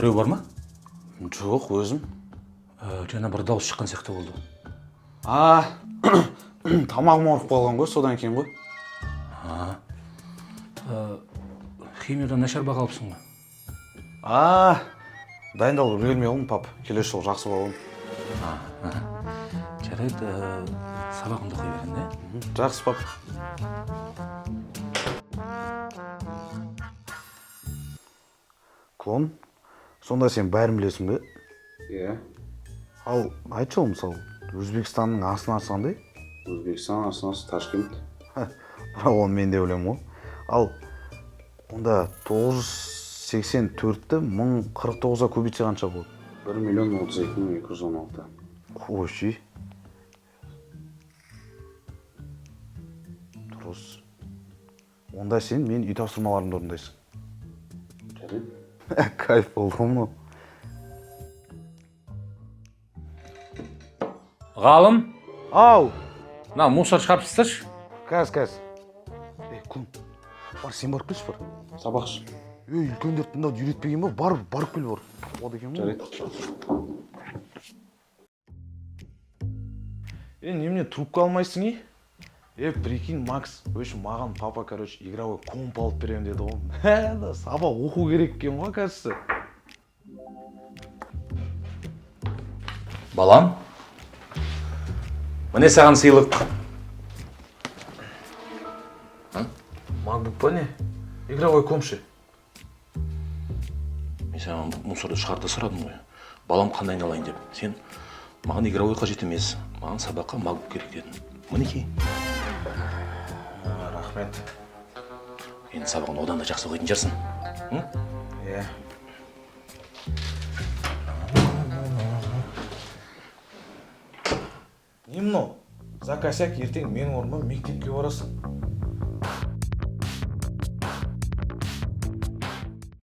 Біреу бар ма? Жоқ, өзім. Жаңа бір дауыс шыққан сияқты болды. Тамағым ауырып қалған ғой, содан кейін ғой. Химиядан нашар баға алыпсың ба? Дайындалып үлгермей қалдым, пап. Келесі жолы жақсы боламын. Жарайды, сабағымды қой берін, да? Жақсы, пап. Клон, сонда сен бәрін білесің бе? Иә. Ал, айтшы мысалы, Өзбекстанның астанасы қандай? Өзбекстан астанасы Ташкент. Бірақ оны мен де білемін ғой. Ал, онда 984-ті 1049-а көбейтсе қанша болады? 1.032.216. Қойшы. Дұрыс. Онда сен мен үй тапсырмаларымды орындайсың. Жарайды. Кайф болды ғой мынау. Ғалым, Ау! мына мусор шығарып тасташы. Кәз. Құлым, бар, сен барып келші бар. Сабақшы. Үлкендерді тыңдауды үйретпеген ба? Барып кел бар. Болады екен ғой. Жарайды. Немене трубка алмайсың, прикинь, Макс, маған папа, игровой комп алып беремін деді ғой. Сабақ оқу керек екен ғой, кажется. Балам, міне саған сыйлық. MacBook па не? Игровой комп ше. Мен саған мусорды шығарды сұрадым ғой. Балам қандай алайын деп. Сен маған игровой қажет емес, маған сабаққа MacBook керек дедің. Мінекей. Рахмет. Енді сабағын одан да жақсы оқитын жарсың. Иә. Не мынау? За косяк ертең менің орныма мектепке барасың.